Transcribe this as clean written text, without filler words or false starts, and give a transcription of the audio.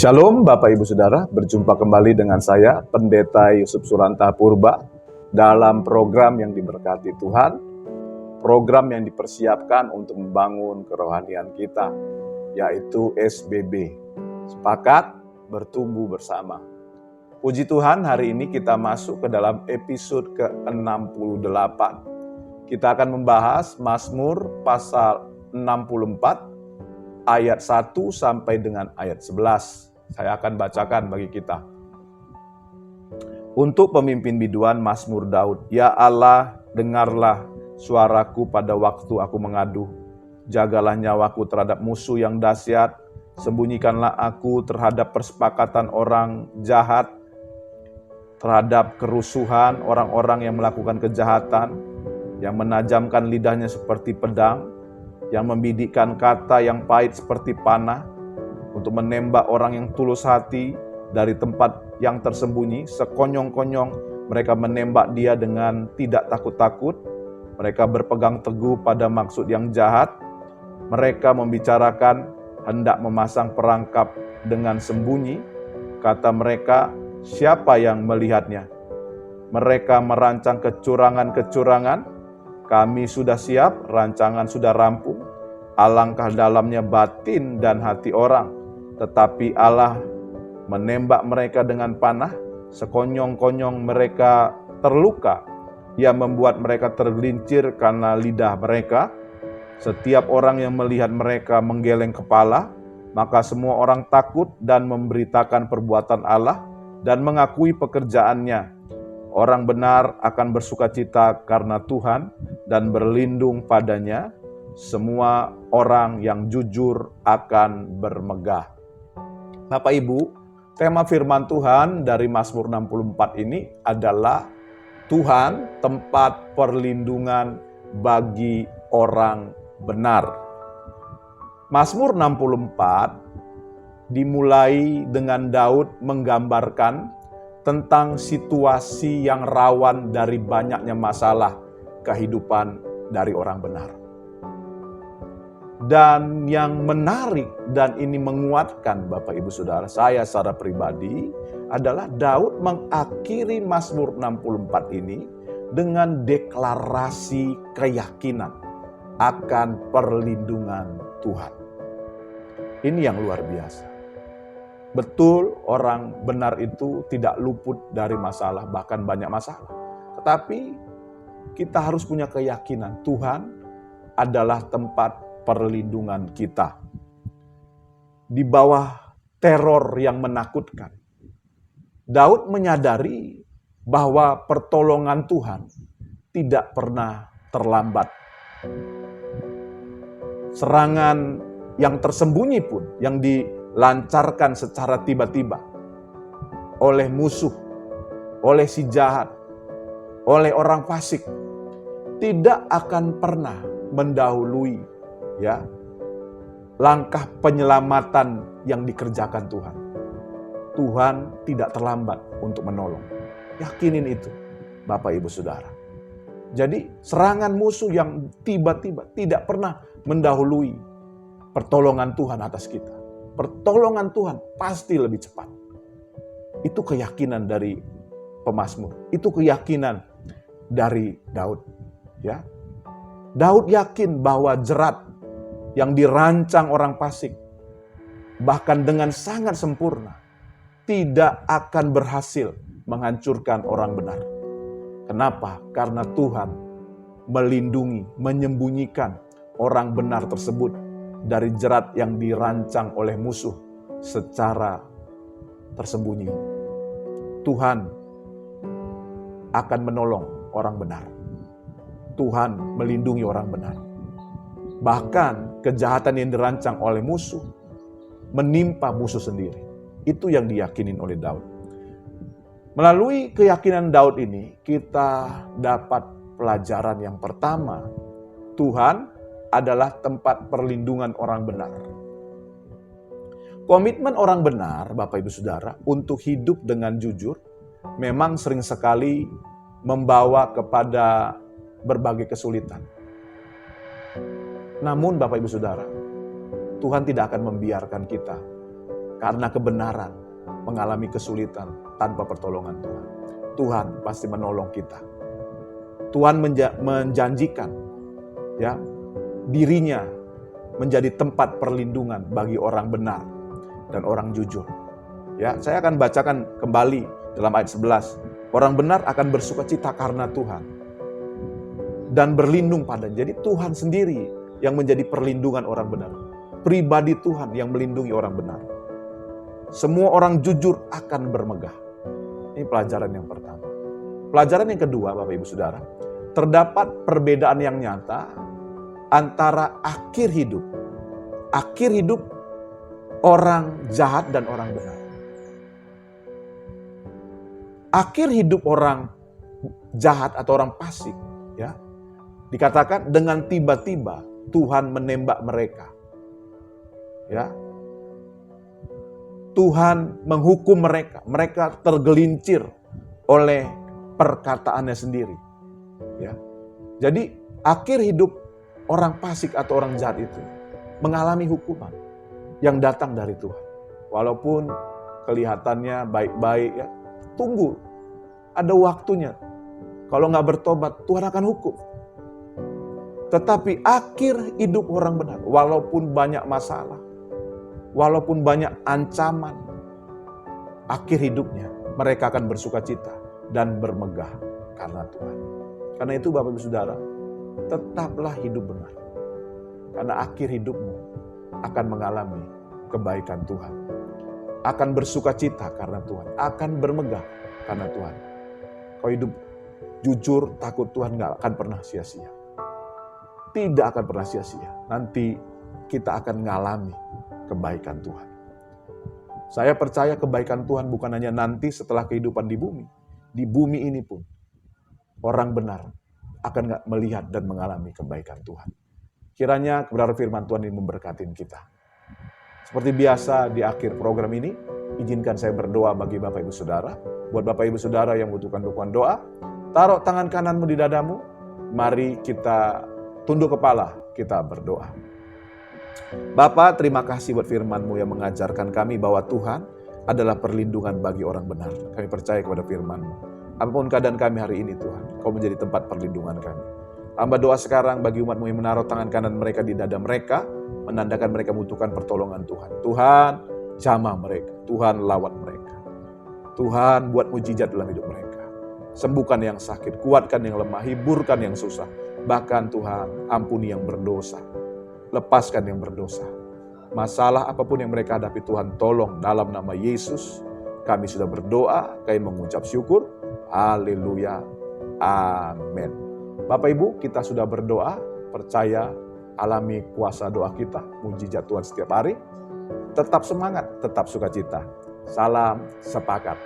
Shalom Bapak Ibu Saudara, berjumpa kembali dengan saya Pendeta Yusuf Suranta Purba dalam program yang diberkati Tuhan, program yang dipersiapkan untuk membangun kerohanian kita, yaitu SBB, Sepakat Bertumbuh Bersama. Puji Tuhan, hari ini kita masuk ke dalam episode ke-68. Kita akan membahas Mazmur pasal 64, ayat 1 sampai dengan ayat 11. Saya akan bacakan bagi kita. Untuk pemimpin biduan Mazmur Daud. Ya Allah, dengarlah suaraku pada waktu aku mengadu. Jagalah nyawaku terhadap musuh yang dahsyat. Sembunyikanlah aku terhadap persepakatan orang jahat, terhadap kerusuhan orang-orang yang melakukan kejahatan, yang menajamkan lidahnya seperti pedang, yang membidikkan kata yang pahit seperti panah, untuk menembak orang yang tulus hati dari tempat yang tersembunyi. Sekonyong-konyong mereka menembak dia dengan tidak takut-takut. Mereka berpegang teguh pada maksud yang jahat. Mereka membicarakan hendak memasang perangkap dengan sembunyi. Kata mereka, siapa yang melihatnya? Mereka merancang kecurangan-kecurangan. Kami sudah siap, rancangan sudah rampung. Alangkah dalamnya batin dan hati orang. Tetapi Allah menembak mereka dengan panah. Sekonyong-konyong mereka terluka. Ia membuat mereka tergelincir karena lidah mereka. Setiap orang yang melihat mereka menggeleng kepala. Maka semua orang takut dan memberitakan perbuatan Allah dan mengakui pekerjaannya. Orang benar akan bersukacita karena Tuhan dan berlindung padanya. Semua orang yang jujur akan bermegah. Bapak Ibu, tema firman Tuhan dari Mazmur 64 ini adalah Tuhan tempat perlindungan bagi orang benar. Mazmur 64 dimulai dengan Daud menggambarkan tentang situasi yang rawan dari banyaknya masalah kehidupan dari orang benar. Dan yang menarik dan ini menguatkan Bapak Ibu Saudara saya secara pribadi adalah Daud mengakhiri Mazmur 64 ini dengan deklarasi keyakinan akan perlindungan Tuhan. Ini yang luar biasa. Betul, orang benar itu tidak luput dari masalah, bahkan banyak masalah. Tetapi kita harus punya keyakinan Tuhan adalah tempat perlindungan kita. Di bawah teror yang menakutkan, Daud menyadari bahwa pertolongan Tuhan tidak pernah terlambat. Serangan yang tersembunyi pun, yang dilancarkan secara tiba-tiba oleh musuh, oleh si jahat, oleh orang fasik, tidak akan pernah mendahului langkah penyelamatan yang dikerjakan Tuhan. Tuhan tidak terlambat untuk menolong. Yakinin itu, Bapak Ibu Saudara. Jadi serangan musuh yang tiba-tiba tidak pernah mendahului pertolongan Tuhan atas kita. Pertolongan Tuhan pasti lebih cepat. Itu keyakinan dari pemazmur. Itu keyakinan dari Daud. Ya, Daud yakin bahwa jerat yang dirancang orang fasik, bahkan dengan sangat sempurna, tidak akan berhasil menghancurkan orang benar. Kenapa? Karena Tuhan melindungi, menyembunyikan orang benar tersebut dari jerat yang dirancang oleh musuh secara tersembunyi. Tuhan akan menolong orang benar. Tuhan melindungi orang benar. Bahkan kejahatan yang dirancang oleh musuh menimpa musuh sendiri. Itu yang diyakinin oleh Daud. Melalui keyakinan Daud ini, kita dapat pelajaran yang pertama. Tuhan adalah tempat perlindungan orang benar. Komitmen orang benar, Bapak Ibu Saudara, untuk hidup dengan jujur, memang sering sekali membawa kepada berbagai kesulitan. Namun Bapak Ibu Saudara, Tuhan tidak akan membiarkan kita karena kebenaran mengalami kesulitan tanpa pertolongan Tuhan. Tuhan pasti menolong kita. Tuhan menjanjikan ya dirinya menjadi tempat perlindungan bagi orang benar dan orang jujur. Ya, saya akan bacakan kembali dalam ayat 11. Orang benar akan bersukacita karena Tuhan dan berlindung padanya. Jadi Tuhan sendiri yang menjadi perlindungan orang benar. Pribadi Tuhan yang melindungi orang benar. Semua orang jujur akan bermegah. Ini pelajaran yang pertama. Pelajaran yang kedua, Bapak Ibu Saudara, terdapat perbedaan yang nyata antara akhir hidup orang jahat dan orang benar. Akhir hidup orang jahat atau orang fasik, ya, dikatakan dengan tiba-tiba Tuhan menembak mereka. Ya. Tuhan menghukum mereka. Mereka tergelincir oleh perkataannya sendiri. Ya. Jadi akhir hidup orang fasik atau orang jahat itu mengalami hukuman yang datang dari Tuhan. Walaupun kelihatannya baik-baik, ya, tunggu. Ada waktunya. Kalau nggak bertobat, Tuhan akan hukum. Tetapi akhir hidup orang benar, walaupun banyak masalah, walaupun banyak ancaman, akhir hidupnya mereka akan bersukacita dan bermegah karena Tuhan. Karena itu Bapak Ibu Saudara, tetaplah hidup benar. Karena akhir hidupmu akan mengalami kebaikan Tuhan. Akan bersukacita karena Tuhan. Akan bermegah karena Tuhan. Kau hidup jujur, takut Tuhan gak akan pernah sia-sia. Tidak akan pernah sia-sia. Nanti kita akan mengalami kebaikan Tuhan. Saya percaya kebaikan Tuhan bukan hanya nanti setelah kehidupan di bumi. Di bumi ini pun orang benar akan melihat dan mengalami kebaikan Tuhan. Kiranya kebenaran firman Tuhan ini memberkati kita. Seperti biasa di akhir program ini, izinkan saya berdoa bagi Bapak Ibu Saudara. Buat Bapak Ibu Saudara yang membutuhkan dukungan doa, taruh tangan kananmu di dadamu. Mari kita tunduk kepala, kita berdoa. Bapa, terima kasih buat firman-Mu yang mengajarkan kami bahwa Tuhan adalah perlindungan bagi orang benar. Kami percaya kepada firman-Mu. Apapun keadaan kami hari ini Tuhan, Kau menjadi tempat perlindungan kami. Hamba doa sekarang bagi umat-Mu yang menaruh tangan kanan mereka di dada mereka, menandakan mereka membutuhkan pertolongan Tuhan. Tuhan, jamah mereka. Tuhan, lawat mereka. Tuhan, buat mujizat dalam hidup mereka. Sembuhkan yang sakit, kuatkan yang lemah, hiburkan yang susah. Bahkan Tuhan, ampuni yang berdosa. Lepaskan yang berdosa. Masalah apapun yang mereka hadapi Tuhan, tolong dalam nama Yesus. Kami sudah berdoa, kami mengucap syukur. Haleluya. Amin. Bapak Ibu, kita sudah berdoa, percaya, alami kuasa doa kita, mujizat Tuhan setiap hari. Tetap semangat, tetap sukacita. Salam sepakat.